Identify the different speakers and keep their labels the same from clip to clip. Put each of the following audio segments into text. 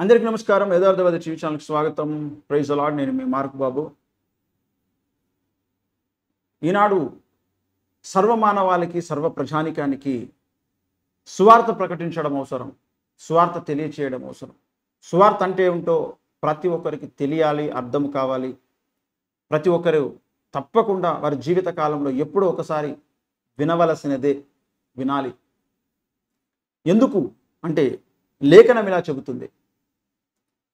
Speaker 1: అందరికీ నమస్కారం. యథార్థవాద టీవీ ఛానల్కి స్వాగతం. Praise the lord. నేను మీ మార్క్ బాబు. ఈనాడు సర్వమానవాళికి, సర్వ ప్రజానికానికి సువార్త ప్రకటించడం అవసరం. సువార్త తెలియచేయడం అవసరం. సువార్త అంటే ఏమిటో ప్రతి ఒక్కరికి తెలియాలి, అర్థం కావాలి. ప్రతి ఒక్కరు తప్పకుండా వారి జీవిత కాలంలో ఎప్పుడో ఒకసారి వినవలసినదే, వినాలి. ఎందుకు అంటే లేఖనం ఇలా చెబుతుంది.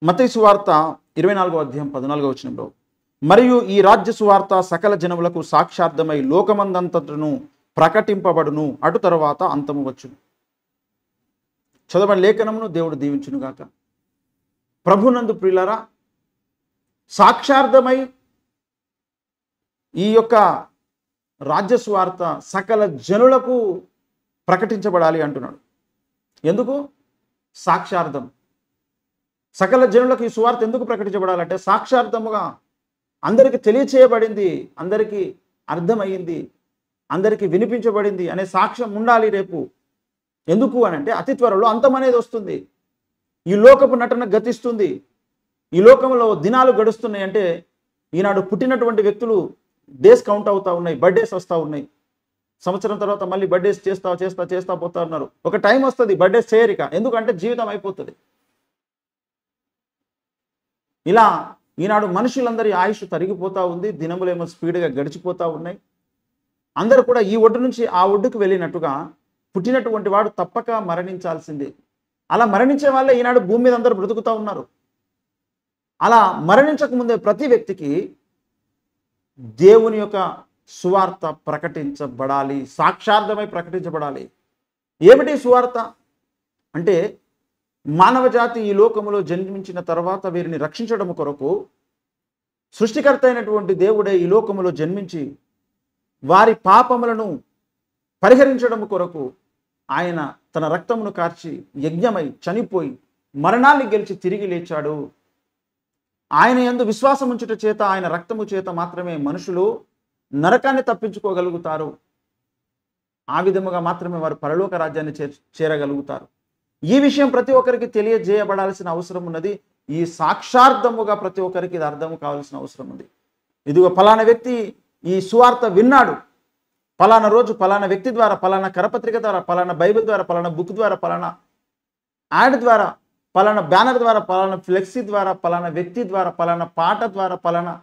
Speaker 1: మత్తయి సువార్త 24వ అధ్యాయం 14వ వచనంలో, మరియు ఈ రాజ్య సువార్త సకల జనములకు సాక్షార్థమై లోకమందంతటను ప్రకటింపబడును, అటు తరువాత అంతము వచ్చును. చదవని లేఖనమును దేవుడు దీవించునుగాక. ప్రభునందు ప్రియులారా, సాక్షార్థమై ఈ యొక్క రాజ్య సువార్త సకల జనులకు ప్రకటించబడాలి అంటున్నాడు. ఎందుకు? సాక్షార్థం. సకల జనులకు ఈ సువార్త ఎందుకు ప్రకటించబడాలంటే సాక్షార్థముగా అందరికీ తెలియచేయబడింది, అందరికీ అర్థమయ్యింది, అందరికీ వినిపించబడింది అనే సాక్ష్యం ఉండాలి రేపు. ఎందుకు అని అంటే అతి త్వరలో అంతం అనేది వస్తుంది. ఈ లోకపు నటన గతిస్తుంది. ఈ లోకంలో దినాలు గడుస్తున్నాయి. అంటే ఈనాడు పుట్టినటువంటి వ్యక్తులు డేస్ కౌంట్ అవుతా ఉన్నాయి, బర్త్డేస్ వస్తూ ఉన్నాయి. సంవత్సరం తర్వాత మళ్ళీ బర్త్డేస్ చేస్తా పోతా ఉన్నారు. ఒక టైం వస్తుంది బర్త్డేస్ చేయరిక, ఎందుకంటే జీవితం అయిపోతుంది. ఇలా ఈనాడు మనుషులందరి ఆయుష్ తరిగిపోతూ ఉంది. దినములేమో స్పీడ్గా గడిచిపోతూ ఉన్నాయి. అందరూ కూడా ఈ ఒడ్డు నుంచి ఆ ఒడ్డుకు వెళ్ళినట్టుగా పుట్టినటువంటి వాడు తప్పక మరణించాల్సిందే. అలా మరణించే వాళ్ళే ఈనాడు భూమి మీద అందరూ బ్రతుకుతూ ఉన్నారు. అలా మరణించక ముందే ప్రతి వ్యక్తికి దేవుని యొక్క సువార్త ప్రకటించబడాలి, సాక్షార్థమై ప్రకటించబడాలి. ఏమిటి సువార్త అంటే, మానవ జాతి ఈ లోకములో జన్మించిన తర్వాత వీరిని రక్షించడం కొరకు సృష్టికర్త అయినటువంటి దేవుడే ఈ లోకములో జన్మించి వారి పాపములను పరిహరించడం కొరకు ఆయన తన రక్తమును కార్చి యజ్ఞమై చనిపోయి మరణాన్ని గెలిచి తిరిగి లేచాడు. ఆయన యందు విశ్వాసం ఉంచుట చేత, ఆయన రక్తము చేత మాత్రమే మనుషులు నరకాన్ని తప్పించుకోగలుగుతారు. ఆ విధముగా మాత్రమే వారు పరలోక రాజ్యాన్ని చేరగలుగుతారు. ఈ విషయం ప్రతి ఒక్కరికి తెలియజేయబడాల్సిన అవసరం ఉన్నది. ఈ సాక్షార్థముగా ప్రతి ఒక్కరికి ఇది అర్థం కావాల్సిన అవసరం ఉంది. ఇదిగో ఫలానా వ్యక్తి ఈ సువార్త విన్నాడు, ఫలానా రోజు ఫలానా వ్యక్తి ద్వారా, ఫలానా కరపత్రిక ద్వారా, ఫలానా బైబిల్ ద్వారా, ఫలానా బుక్ ద్వారా, ఫలానా యాడ్ ద్వారా, ఫలానా బ్యానర్ ద్వారా, ఫలానా ఫ్లెక్సీ ద్వారా, ఫలానా వ్యక్తి ద్వారా, ఫలానా పాట ద్వారా, ఫలానా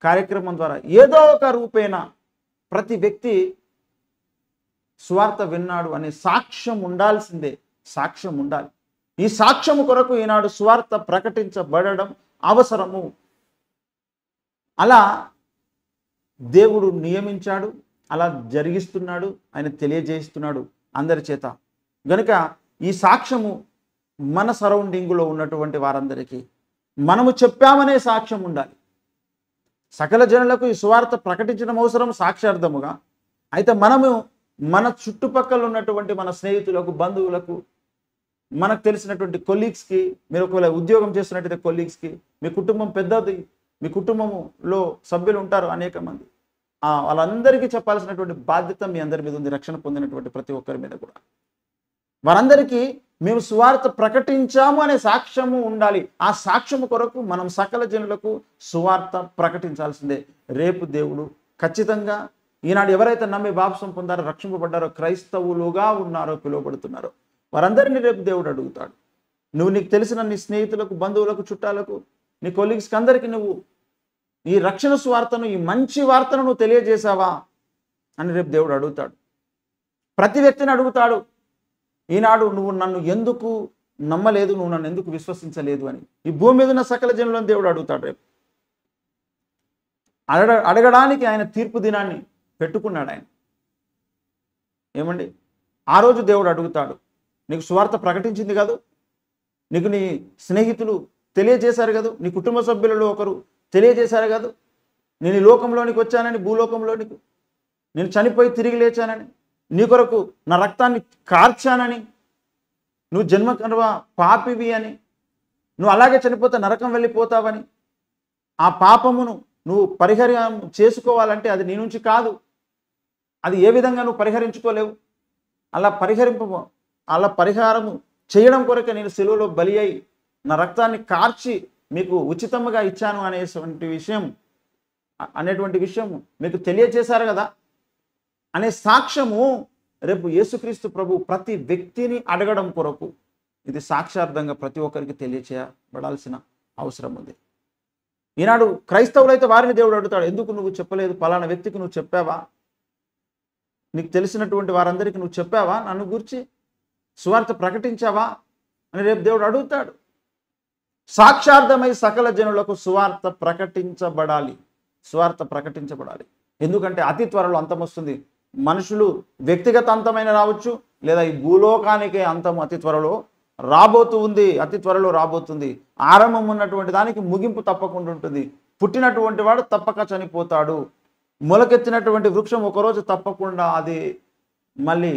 Speaker 1: కార్యక్రమం ద్వారా, ఏదో ఒక రూపేణ ప్రతి వ్యక్తి సువార్త విన్నాడు అనే సాక్ష్యం ఉండాల్సిందే. సాక్ష్యం ఉండాలి. ఈ సాక్ష్యము కొరకు ఈనాడు సువార్త ప్రకటించబడడం అవసరము. అలా దేవుడు నియమించాడు, అలా జరిగిస్తున్నాడు, ఆయన తెలియజేస్తున్నాడు అందరి చేత. గనుక ఈ సాక్ష్యము మన సరౌండింగ్లో ఉన్నటువంటి వారందరికీ మనము చెప్పామనే సాక్ష్యం ఉండాలి. సకల జనులకు ఈ సువార్త ప్రకటించడం అవసరం సాక్షార్థముగా. అయితే మనము మన చుట్టుపక్కల ఉన్నటువంటి మన స్నేహితులకు, బంధువులకు, మనకు తెలిసినటువంటి కొలీగ్స్కి, మీరు ఒకవేళ ఉద్యోగం చేస్తున్నట్టయితే కొలీగ్స్కి, మీ కుటుంబం పెద్దది, మీ కుటుంబంలో సభ్యులు ఉంటారు అనేక మంది, వాళ్ళందరికీ చెప్పాల్సినటువంటి బాధ్యత మీ అందరి మీద ఉంది. రక్షణ పొందినటువంటి ప్రతి ఒక్కరి మీద కూడా వారందరికీ మేము సువార్త ప్రకటించాము అనే సాక్ష్యము ఉండాలి. ఆ సాక్ష్యము కొరకు మనం సకల జనులకు సువార్త ప్రకటించాల్సిందే. రేపు దేవుడు ఖచ్చితంగా ఈనాడు ఎవరైతే నమ్మి బాప్సం పొందారో, రక్షింపబడ్డారో, క్రైస్తవులుగా ఉన్నారో, పిలువబడుతున్నారో వారందరినీ రేపు దేవుడు అడుగుతాడు. నీకు తెలిసిన నీ స్నేహితులకు, బంధువులకు, చుట్టాలకు, నీ కొలీగ్స్కి అందరికీ నువ్వు ఈ రక్షణ సువార్తను, ఈ మంచి వార్తను నువ్వు తెలియజేశావా అని రేపు దేవుడు అడుగుతాడు. ప్రతి వ్యక్తిని అడుగుతాడు. ఈనాడు నువ్వు నన్ను ఎందుకు నమ్మలేదు, నువ్వు నన్ను ఎందుకు విశ్వసించలేదు అని ఈ భూమి మీద ఉన్న సకల జనులను దేవుడు అడుగుతాడు రేపు. అడగడానికి ఆయన తీర్పు దినాన్ని పెట్టుకున్నాడు. ఆయన ఏమండి, ఆ రోజు దేవుడు అడుగుతాడు, నీకు సువార్త ప్రకటించింది కాదు, నీకు నీ స్నేహితులు తెలియజేశారు కదా, నీ కుటుంబ సభ్యులలో ఒకరు తెలియజేశారు కాదు, నేను ఈ లోకంలోనికి వచ్చానని, భూలోకంలోనికి నేను చనిపోయి తిరిగి లేచానని, నీ కొరకు నా రక్తాన్ని కార్చానని, నువ్వు జన్మ పాపివి అని, నువ్వు అలాగే చనిపోతే నరకం వెళ్ళిపోతావని, ఆ పాపమును నువ్వు పరిహారం చేసుకోవాలంటే అది నీ నుంచి కాదు, అది ఏ విధంగా నువ్వు పరిహరించుకోలేవు, అలా పరిహారము చేయడం కొరకే నేను సిలువలో బలి అయి నా రక్తాన్ని కార్చి మీకు ఉచితంగా ఇచ్చాను అనేటువంటి విషయం మీకు తెలియజేశారు కదా అనే సాక్ష్యము రేపు యేసుక్రీస్తు ప్రభు ప్రతి వ్యక్తిని అడగడం కొరకు ఇది సాక్షార్థంగా ప్రతి ఒక్కరికి తెలియచేయబడాల్సిన అవసరం ఉంది. ఈనాడు క్రైస్తవులైతే వారిని దేవుడు అడుగుతాడు, ఎందుకు నువ్వు చెప్పలేదు? పలానా వ్యక్తికి నువ్వు చెప్పావా? నీకు తెలిసినటువంటి వారందరికీ నువ్వు చెప్పావా? నన్ను గురించి సువార్త ప్రకటించావా అని రేపు దేవుడు అడుగుతాడు. సాక్షార్థమై సకల జనులకు సువార్త ప్రకటించబడాలి. సువార్త ప్రకటించబడాలి. ఎందుకంటే అతి త్వరలో అంతం వస్తుంది. మనుషులు వ్యక్తిగత అంతమైన రావచ్చు, లేదా ఈ భూలోకానికే అంతం అతి త్వరలో రాబోతుంది. ఆరంభం ఉన్నటువంటి దానికి ముగింపు తప్పకుండా ఉంటుంది. పుట్టినటువంటి వాడు తప్పక చనిపోతాడు. మొలకెత్తినటువంటి వృక్షం ఒకరోజు తప్పకుండా అది మళ్ళీ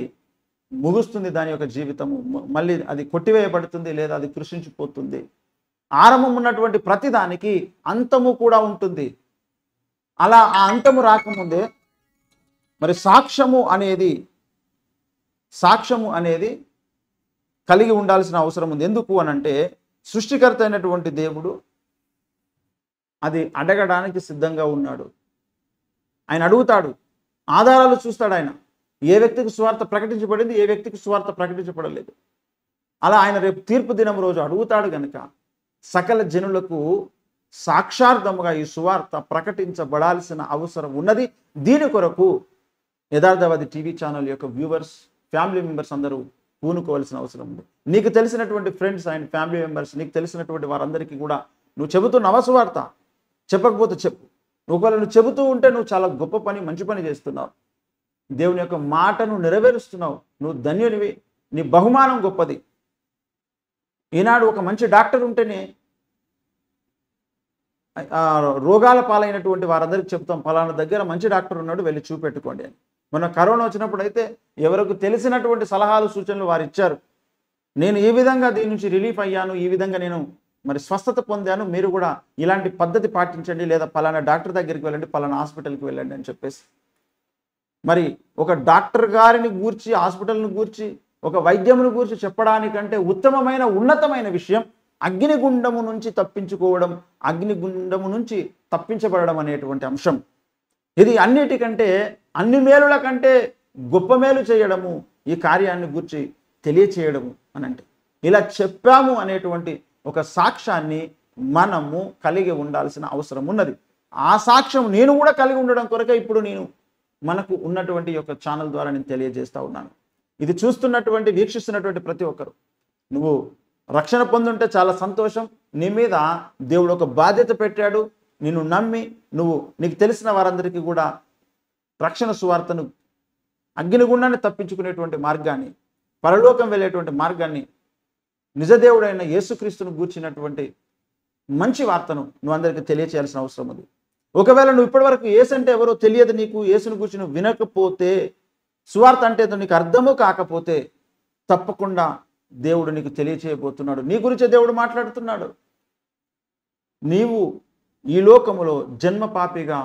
Speaker 1: ముగుస్తుంది. దాని యొక్క జీవితము మళ్ళీ అది కొట్టివేయబడుతుంది, లేదా అది కృషించిపోతుంది. ఆరంభం ఉన్నటువంటి ప్రతి దానికి అంతము కూడా ఉంటుంది. అలా ఆ అంతము రాకముందే మరి సాక్ష్యము అనేది కలిగి ఉండాల్సిన అవసరం ఉంది. ఎందుకు అనంటే సృష్టికర్త అయినటువంటి దేవుడు అది అడగడానికి సిద్ధంగా ఉన్నాడు. ఆయన అడుగుతాడు, ఆధారాలు చూస్తాడు. ఆయన ఏ వ్యక్తికి సువార్త ప్రకటించబడింది, ఏ వ్యక్తికి సువార్త ప్రకటించబడలేదు. అలా ఆయన రేపు తీర్పు దినం రోజు అడుగుతాడు గనుక సకల జనులకు సాక్షార్థముగా ఈ సువార్త ప్రకటించబడాల్సిన అవసరం ఉన్నది. దీని కొరకు యథార్థవాది టీవీ ఛానల్ యొక్క వ్యూవర్స్, ఫ్యామిలీ మెంబర్స్ అందరూ పూనుకోవాల్సిన అవసరం ఉంది. నీకు తెలిసినటువంటి ఫ్రెండ్స్ అండ్ ఫ్యామిలీ మెంబర్స్, నీకు తెలిసినటువంటి వారందరికీ కూడా నువ్వు చెబుతున్నావా సువార్త? చెప్పకపోతే చెప్పు. ఒకవేళ నువ్వు చెబుతూ ఉంటే నువ్వు చాలా గొప్ప పని, మంచి పని చేస్తున్నావు. దేవుని యొక్క మాటను నెరవేరుస్తున్నావు. నువ్వు ధన్యునివి. నీ బహుమానం గొప్పది. ఈనాడు ఒక మంచి డాక్టర్ ఉంటేనే రోగాల పాలైనటువంటి వారందరికీ చెప్తాం, ఫలానా దగ్గర మంచి డాక్టర్ ఉన్నాడు, వెళ్ళి చూపెట్టుకోండి అని. మొన్న కరోనా వచ్చినప్పుడు అయితే ఎవరికి తెలిసినటువంటి సలహాలు, సూచనలు వారు ఇచ్చారు. నేను ఈ విధంగా దీని నుంచి రిలీఫ్ అయ్యాను, ఈ విధంగా నేను మరి స్వస్థత పొందాను, మీరు కూడా ఇలాంటి పద్ధతి పాటించండి, లేదా పలానా డాక్టర్ దగ్గరికి వెళ్ళండి, పలానా హాస్పిటల్కి వెళ్ళండి అని చెప్పేసి. మరి ఒక డాక్టర్ గారిని గూర్చి, హాస్పిటల్ని గూర్చి, ఒక వైద్యమును గూర్చి చెప్పడానికంటే ఉత్తమమైన, ఉన్నతమైన విషయం అగ్నిగుండము నుంచి తప్పించుకోవడం, అగ్నిగుండము నుంచి తప్పించబడడం అనేటువంటి అంశం. ఇది అన్నిటికంటే, అన్ని మేలుల కంటే గొప్ప మేలు చేయడము, ఈ కార్యాన్ని గూర్చి తెలియచేయడము అని అంటే. ఇలా చెప్పాము అనేటువంటి ఒక సాక్ష్యాన్ని మనము కలిగి ఉండాల్సిన అవసరం ఉన్నది. ఆ సాక్ష్యం నేను కూడా కలిగి ఉండడం కొరకే ఇప్పుడు నేను మనకు ఉన్నటువంటి యొక్క ఛానల్ ద్వారా నేను తెలియజేస్తూ ఉన్నాను. ఇది చూస్తున్నటువంటి, వీక్షిస్తున్నటువంటి ప్రతి ఒక్కరు, నువ్వు రక్షణ పొందుంటే చాలా సంతోషం. నీ మీద దేవుడు ఒక బాధ్యత పెట్టాడు. నిన్ను నమ్మి నీకు తెలిసిన వారందరికీ కూడా రక్షణ సువార్తను, అగ్నిగుండాన్ని తప్పించుకునేటువంటి మార్గాన్ని, పరలోకం వెళ్ళేటువంటి మార్గాన్ని, నిజదేవుడైన యేసుక్రీస్తును గూర్చినటువంటి మంచి వార్తను నువ్వు అందరికీ తెలియచేయాల్సిన అవసరం ఉంది. ఒకవేళ నువ్వు ఇప్పటివరకు యేసు అంటే ఎవరో తెలియదు, నీకు యేసును గూర్చి నువ్వు వినకపోతే, సువార్త అంటే నీకు అర్థము కాకపోతే, తప్పకుండా దేవుడు నీకు తెలియచేయబోతున్నాడు. నీ గురించే దేవుడు మాట్లాడుతున్నాడు. నీవు ఈ లోకములో జన్మపాపిగా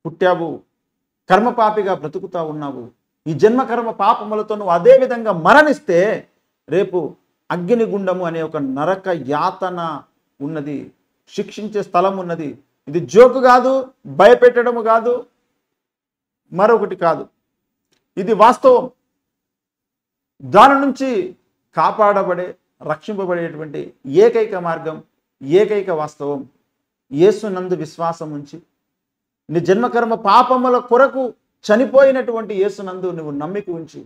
Speaker 1: పుట్టావు, కర్మపాపిగా బ్రతుకుతా ఉన్నావు. ఈ జన్మ కర్మ పాపములతో నువ్వు అదే విధంగా మరణిస్తే రేపు అగ్నిగుండము అనే ఒక నరక యాతన ఉన్నది, శిక్షించే స్థలం ఉన్నది. ఇది జోకు కాదు, భయపెట్టడము కాదు, మరొకటి కాదు. ఇది వాస్తవం. దాని నుంచి రక్షింపబడేటువంటి ఏకైక మార్గం, ఏకైక వాస్తవం యేసునందు విశ్వాసం ఉంచి, నీ జన్మకర్మ పాపముల కొరకు చనిపోయినటువంటి యేసునందు నువ్వు నమ్మిక ఉంచి,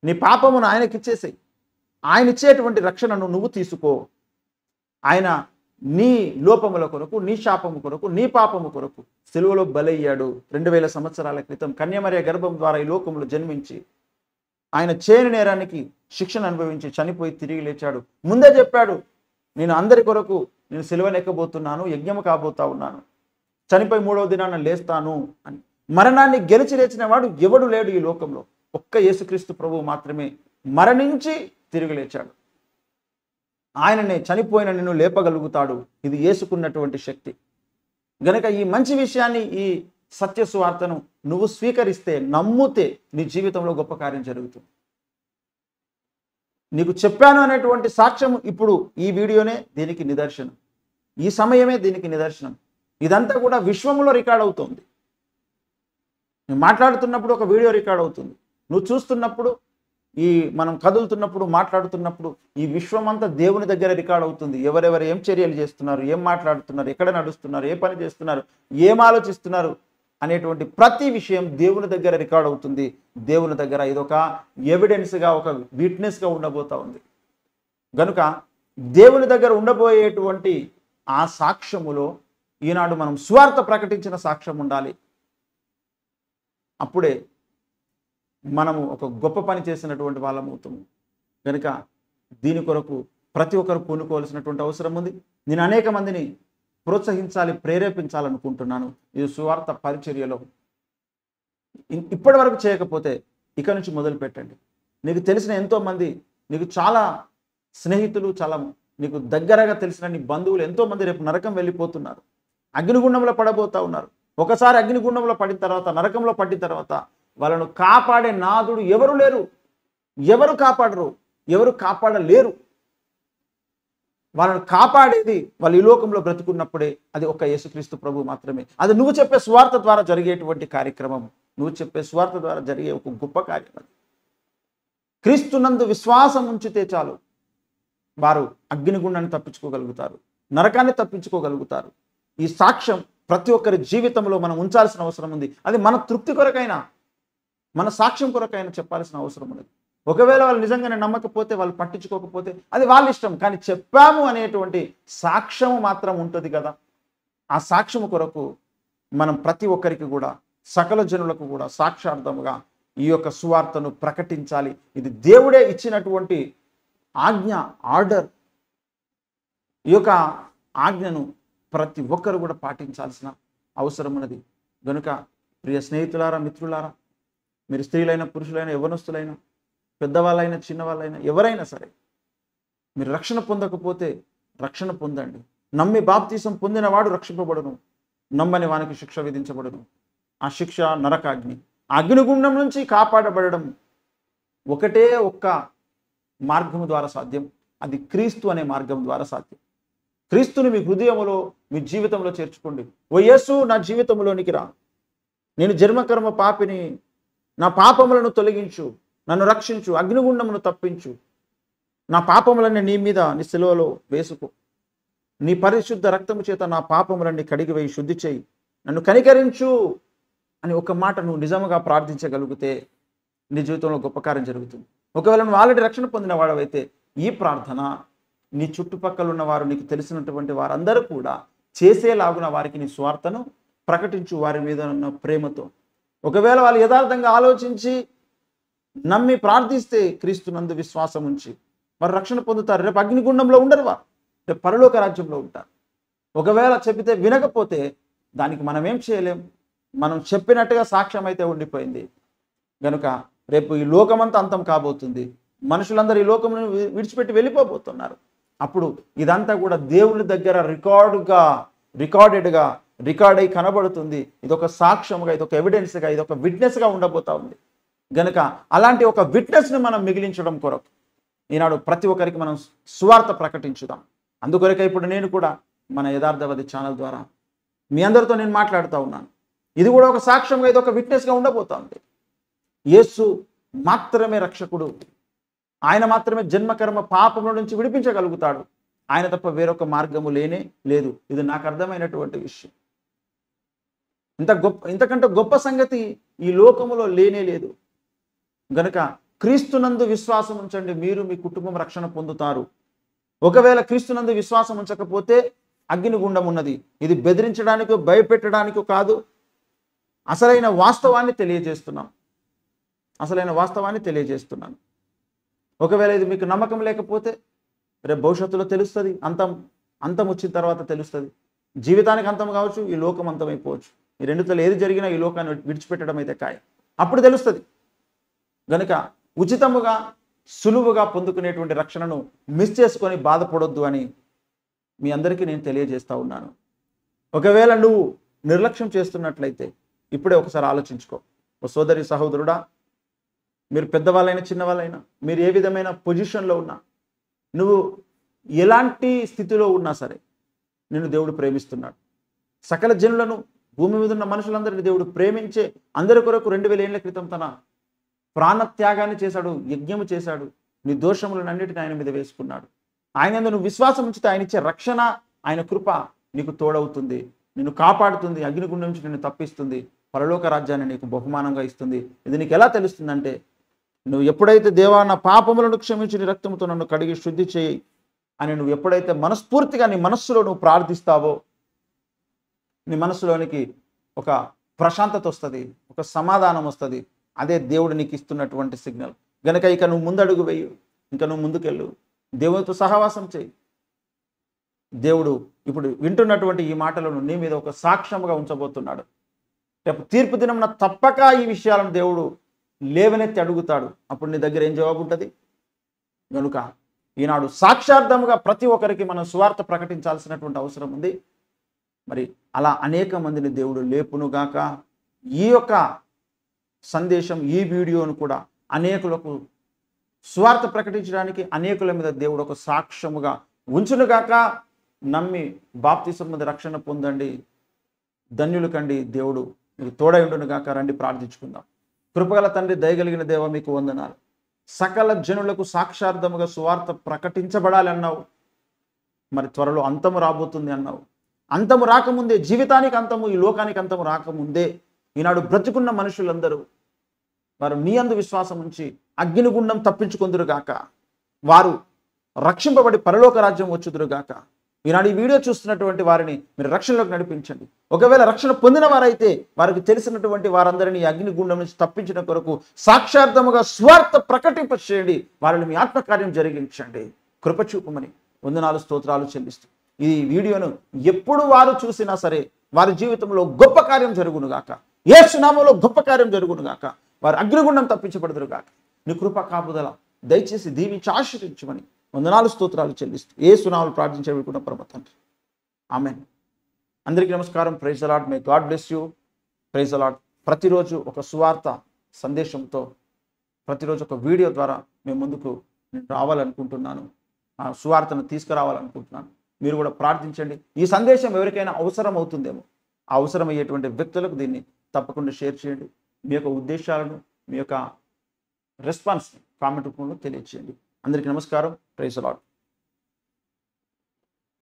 Speaker 1: నీ పాపమును ఆయనకిచ్చేసేయి. ఆయన ఇచ్చేటువంటి రక్షణను నువ్వు తీసుకో. ఆయన నీ లోపముల కొరకు, నీ శాపము కొరకు, నీ పాపము కొరకు సిలువలో బలయ్యాడు. 2000 సంవత్సరాల క్రితం కన్యమరియ గర్భం ద్వారా ఈ లోకములో జన్మించి ఆయన చేయని నేరానికి శిక్షను అనుభవించి చనిపోయి తిరిగి లేచాడు. ముందే చెప్పాడు, నేను అందరి కొరకు నేను సిలువనెక్కబోతున్నాను, యజ్ఞము కాబోతా ఉన్నాను, చనిపోయి 3వ దినాన లేస్తాను అని. మరణాన్ని గెలిచి లేచిన వాడు ఎవడు లేడు ఈ లోకంలో. ఒక్క యేసుక్రీస్తు ప్రభువు మాత్రమే మరణించి తిరిగి లేచాడు. ఆయననే చనిపోయిన నిన్ను లేపగలుగుతాడు. ఇది యేసుకున్నటువంటి శక్తి. గనక ఈ మంచి విషయాన్ని, ఈ సత్య సువార్తను నువ్వు స్వీకరిస్తే, నమ్ముతే నీ జీవితంలో గొప్ప కార్యం జరుగుతుంది. నీకు చెప్పాను అనేటువంటి సాక్ష్యం ఇప్పుడు ఈ వీడియోనే దీనికి నిదర్శనం. ఈ సమయమే దీనికి నిదర్శనం. ఇదంతా కూడా విశ్వంలో రికార్డ్ అవుతుంది. నేను మాట్లాడుతున్నప్పుడు ఒక వీడియో రికార్డ్ అవుతుంది. నువ్వు చూస్తున్నప్పుడు, మనం కదులుతున్నప్పుడు, మాట్లాడుతున్నప్పుడు ఈ విశ్వం అంతా దేవుని దగ్గర రికార్డ్ అవుతుంది. ఎవరెవరు ఏం చర్యలు చేస్తున్నారు, ఏం మాట్లాడుతున్నారు, ఎక్కడ నడుస్తున్నారు, ఏ పని చేస్తున్నారు, ఏం ఆలోచిస్తున్నారు అనేటువంటి ప్రతి విషయం దేవుని దగ్గర రికార్డ్ అవుతుంది. దేవుని దగ్గర ఇదొక ఎవిడెన్స్గా, ఒక విట్నెస్గా ఉండబోతా ఉంది. గనుక దేవుని దగ్గర ఉండబోయేటువంటి ఆ సాక్ష్యములో ఈనాడు మనం సువార్త ప్రకటించిన సాక్ష్యం ఉండాలి. అప్పుడే మనము ఒక గొప్ప పని చేసినటువంటి వాళ్ళం అవుతాము. కనుక దీని కొరకు ప్రతి ఒక్కరు పూనుకోవాల్సినటువంటి అవసరం ఉంది. నేను అనేక మందిని ప్రోత్సహించాలి, ప్రేరేపించాలనుకుంటున్నాను ఈ సువార్త పరిచర్యలో. ఇప్పటి వరకు చేయకపోతే ఇక నుంచి మొదలు పెట్టండి. నీకు తెలిసిన ఎంతోమంది, నీకు చాలా స్నేహితులు, చాలా నీకు దగ్గరగా తెలిసిన నీ బంధువులు ఎంతోమంది రేపు నరకం వెళ్ళిపోతున్నారు, అగ్నిగుండంలో పడబోతా ఉన్నారు. ఒకసారి అగ్నిగుండంలో పడిన తర్వాత, నరకంలో పడిన తర్వాత వాళ్ళను కాపాడే నాదుడు ఎవరు లేరు. ఎవరు కాపాడరు, ఎవరు కాపాడలేరు. వాళ్ళను కాపాడేది వాళ్ళు ఈ లోకంలో బ్రతుకున్నప్పుడే అది ఒక యేసుక్రీస్తు ప్రభు మాత్రమే. అది నువ్వు చెప్పే స్వార్థ ద్వారా జరిగేటువంటి కార్యక్రమం, నువ్వు చెప్పే స్వార్థ ద్వారా జరిగే ఒక గొప్ప కార్యం. అది క్రీస్తునందు విశ్వాసం ఉంచితే చాలు, వారు అగ్నిగుండాన్ని తప్పించుకోగలుగుతారు, నరకాన్ని తప్పించుకోగలుగుతారు. ఈ సాక్ష్యం ప్రతి ఒక్కరి జీవితంలో మనం ఉంచాల్సిన అవసరం ఉంది. అది మన తృప్తి కొరకైనా, మన సాక్ష్యం కొరకైనా చెప్పాల్సిన అవసరం ఉంది. ఒకవేళ వాళ్ళు నిజంగానే నమ్మకపోతే, వాళ్ళు పట్టించుకోకపోతే అది వాళ్ళ ఇష్టం. కానీ చెప్పాము అనేటువంటి సాక్ష్యము మాత్రం ఉంటుంది కదా. ఆ సాక్ష్యము కొరకు మనం ప్రతి ఒక్కరికి కూడా, సకల జనులకు కూడా సాక్షార్థముగా ఈ యొక్క సువార్తను ప్రకటించాలి. ఇది దేవుడే ఇచ్చినటువంటి ఆజ్ఞ, ఆర్డర్. ఈ యొక్క ఆజ్ఞను ప్రతి ఒక్కరు కూడా పాటించాల్సిన అవసరం ఉన్నది. కనుక ప్రియ స్నేహితులారా, మిత్రులారా, మీరు స్త్రీలైన, పురుషులైన, యవ్వనస్తులైన, పెద్దవాళ్ళైనా, చిన్నవాళ్ళైనా, ఎవరైనా సరే, మీరు రక్షణ పొందకపోతే రక్షణ పొందండి. నమ్మి బాప్తీసం పొందినవాడు రక్షింపబడును, నమ్మని వానికి శిక్ష విధించబడును. ఆ శిక్ష నరకాగ్ని. అగ్నిగుండం నుంచి కాపాడబడడం ఒకటే ఒక్క మార్గం ద్వారా సాధ్యం. అది క్రీస్తు అనే మార్గం ద్వారా సాధ్యం. క్రీస్తుని మీ హృదయములో, మీ జీవితంలో చేర్చుకోండి. ఓ యేసు, నా జీవితంలోనికి రా, నేను జన్మకర్మ పాపిని, నా పాపములను తొలగించు, నన్ను రక్షించు, అగ్నిగుండమును తప్పించు, నా పాపములన్నీ నీ మీద, నీ శిలువలో వేసుకో, నీ పరిశుద్ధ రక్తము చేత నా పాపములన్నీ కడిగివేయి, శుద్ధి చేయి, నన్ను కనికరించు అని ఒక మాట నువ్వు నిజముగా ప్రార్థించగలిగితే నీ జీవితంలో గొప్ప కార్యం జరుగుతుంది. ఒకవేళ నువ్వు ఆల్రెడీ రక్షణ పొందిన వాడవైతే ఈ ప్రార్థన నీ చుట్టుపక్కల ఉన్న వారు, నీకు తెలిసినటువంటి వారందరూ కూడా చేసేలాగున వారికి నీ స్వార్థను ప్రకటించు, వారి మీద ఉన్న ప్రేమతో. ఒకవేళ వాళ్ళు యథార్థంగా ఆలోచించి నమ్మి ప్రార్థిస్తే, క్రీస్తునందు విశ్వాసం ఉంచి వారు రక్షణ పొందుతారు. రేపు అగ్నిగుండంలో ఉండరు, వారు రేపు పరలోక రాజ్యంలో ఉంటారు. ఒకవేళ చెప్పితే వినకపోతే దానికి మనం ఏం చేయలేం. మనం చెప్పినట్టుగా సాక్ష్యం అయితే ఉండిపోయింది. కనుక రేపు ఈ లోకమంతా అంతం కాబోతుంది. మనుషులందరూ ఈ లోకమును విడిచిపెట్టి వెళ్ళిపోబోతున్నారు. అప్పుడు ఇదంతా కూడా దేవుని దగ్గర రికార్డ్ అయి కనబడుతుంది. ఇదొక సాక్ష్యముగా, ఇదొక ఎవిడెన్స్గా, ఇదొక విట్నెస్గా ఉండబోతా ఉంది. గనుక అలాంటి ఒక విట్నెస్ని మనం మిగిలించడం కొరకు ఈనాడు ప్రతి ఒక్కరికి మనం సువార్త ప్రకటించుదాం. అందుకొరకే ఇప్పుడు నేను కూడా మన యథార్థవాది ఛానల్ ద్వారా మీ అందరితో నేను మాట్లాడుతూ ఉన్నాను. ఇది కూడా ఒక సాక్ష్యంగా, ఇది ఒక విట్నెస్గా ఉండబోతా ఉంది. యేసు మాత్రమే రక్షకుడు, ఆయన మాత్రమే జన్మకర్మ పాపముల నుంచి విడిపించగలుగుతాడు. ఆయన తప్ప వేరొక మార్గము లేనే లేదు. ఇది నాకు అర్థమైనటువంటి విషయం. ఇంతకంటే గొప్ప సంగతి ఈ లోకములో లేనే లేదు. గనుక క్రీస్తునందు విశ్వాసం ఉంచండి, మీరు మీ కుటుంబం రక్షణ పొందుతారు. ఒకవేళ క్రీస్తునందు విశ్వాసం ఉంచకపోతే అగ్నిగుండం ఉన్నది. ఇది బెదిరించడానికో భయపెట్టడానికో కాదు, అసలైన వాస్తవాన్ని తెలియజేస్తున్నాను. ఒకవేళ ఇది మీకు నమ్మకం లేకపోతే రేపు భవిష్యత్తులో తెలుస్తుంది. అంతం వచ్చిన తర్వాత తెలుస్తుంది. జీవితానికి అంతం కావచ్చు, ఈ లోకం అంతమైపోవచ్చు. ఈ రెండుతో ఏది జరిగినా ఈ లోకాన్ని విడిచిపెట్టడం అయితే ఖాయం. అప్పుడు తెలుస్తుంది. గనుక ఉచితముగా, సులువుగా పొందుకునేటువంటి రక్షణను మిస్ చేసుకొని బాధపడొద్దు అని మీ అందరికీ నేను తెలియజేస్తూ ఉన్నాను. ఒకవేళ నువ్వు నిర్లక్ష్యం చేస్తున్నట్లయితే ఇప్పుడే ఒకసారి ఆలోచించుకో. ఓ సోదరి, సహోదరుడా, మీరు పెద్దవాళ్ళైనా చిన్నవాళ్ళైనా, మీరు ఏ విధమైన పొజిషన్లో ఉన్నా, నువ్వు ఎలాంటి స్థితిలో ఉన్నా సరే నిన్ను దేవుడు ప్రేమిస్తున్నాడు. సకల జనులను, భూమి మీద ఉన్న మనుషులందరినీ దేవుడు ప్రేమించే అందరి కొరకు 2000 ఏళ్ల క్రితం తన ప్రాణత్యాగాన్ని చేశాడు, యజ్ఞము చేశాడు. నీ దోషములన్నిటిని ఆయన మీద వేసుకున్నాడు. ఆయన యందు నువ్వు విశ్వాసం ఉంచితే ఆయన ఇచ్చే రక్షణ, ఆయన కృప నీకు తోడవుతుంది, నిన్ను కాపాడుతుంది, అగ్నిగుండం నుంచి నిన్ను తప్పిస్తుంది, పరలోక రాజ్యాన్ని నీకు బహుమానంగా ఇస్తుంది. ఇది నీకు ఎలా తెలుస్తుందంటే, నువ్వు ఎప్పుడైతే దేవా నా పాపములను క్షమించి నీ రక్తంతో నన్ను కడిగి శుద్ధి చేయి అని నువ్వు ఎప్పుడైతే మనస్ఫూర్తిగా నీ మనస్సులో నువ్వు ప్రార్థిస్తావో, నీ మనస్సులోనికి ఒక ప్రశాంతత వస్తుంది, ఒక సమాధానం వస్తుంది. అదే దేవుడు నీకు ఇస్తున్నటువంటి సిగ్నల్. గనక ఇక నువ్వు ముందడుగు వేయు, ఇంకా నువ్వు ముందుకెళ్ళు, దేవునితో సహవాసం చేయి. దేవుడు ఇప్పుడు వింటున్నటువంటి ఈ మాటలను నీ మీద ఒక సాక్ష్యముగా ఉంచబోతున్నాడు. రేపు తీర్పు దినమున తప్పక ఈ విషయాలను దేవుడు లేవనెత్తి అడుగుతాడు. అప్పుడు నీ దగ్గర ఏం జవాబు ఉంటుంది? కనుక ఈనాడు సాక్షార్థముగా ప్రతి ఒక్కరికి మనం సువార్త ప్రకటించాల్సినటువంటి అవసరం ఉంది. మరి అలా అనేక మందిని దేవుడు లేపునుగాక. ఈ యొక్క సందేశం, ఈ వీడియోను కూడా అనేకులకు సువార్త ప్రకటించడానికి అనేకుల మీద దేవుడు ఒక సాక్ష్యముగా ఉంచునుగాక. నమ్మి బాప్తిసం మీద రక్షణ పొందండి, ధన్యులు కండి. దేవుడు మీకు తోడై ఉండునుగాక. రండి ప్రార్థించుకుందాం. కృపగల తండ్రి, దయగలిగిన దేవ, మీకు వందనాలు. సకల జనులకు సాక్షార్థముగా సువార్త ప్రకటించబడాలి అన్నావు. మరి త్వరలో అంతము రాబోతుంది అన్నావు. అంతము రాకముందే, జీవితానికి అంతము, ఈ లోకానికి అంతము రాకముందే ఈనాడు బ్రతుకున్న మనుషులందరూ వారు నీ యందు విశ్వాసం ఉంచి అగ్నిగుండం తప్పించుకొందురుగాక. వారు రక్షింపబడి పరలోక రాజ్యం వచ్చుదురుగాక. ఈనాడు ఈ వీడియో చూస్తున్నటువంటి వారిని మీరు రక్షణలోకి నడిపించండి. ఒకవేళ రక్షణ పొందిన వారైతే వారికి తెలిసినటువంటి వారందరినీ అగ్నిగుండం నుంచి తప్పించిన కొరకు సాక్షార్థముగా స్వార్థ ప్రకటింప చేయండి. వారిని మీ ఆత్మకార్యం జరిగించండి. కృపచూపమని వందనాలు, స్తోత్రాలు చెల్లిస్తూ ఈ వీడియోను ఎప్పుడు వారు చూసినా సరే వారి జీవితంలో గొప్ప కార్యం జరుగునుగాక. యేసు నామములో గొప్ప కార్యం జరుగునుగాక. వారు అగ్నిగుండం తప్పించబడుదురుగాక. నీ కృప కాపుదల దయచేసి దీవించి ఆశీర్వదించమని వందనాలు, స్తోత్రాలు చెల్లిస్తూ యేసు నామములో ప్రార్థించే వేడుకున్న పరమ తండ్రి, ఆమేన్. అందరికీ నమస్కారం. Praise the lord. May God bless you. Praise the lord. ప్రతిరోజు ఒక సువార్త సందేశంతో, ప్రతిరోజు ఒక వీడియో ద్వారా మేము ముందుకు నేను రావాలనుకుంటున్నాను. ఆ సువార్తను తీసుకురావాలనుకుంటున్నాను. మీరు కూడా ప్రార్థించండి. ఈ సందేశం ఎవరికైనా అవసరం అవుతుందేమో, ఆ అవసరమయ్యేటువంటి వ్యక్తులకు దీన్ని తప్పకుండా షేర్ చేయండి. మీ యొక్క ఉద్దేశాలను, మీ యొక్క రెస్పాన్స్ని కామెంట్ రూపంలో తెలియజేయండి. అందరికీ నమస్కారం. Praise the lord.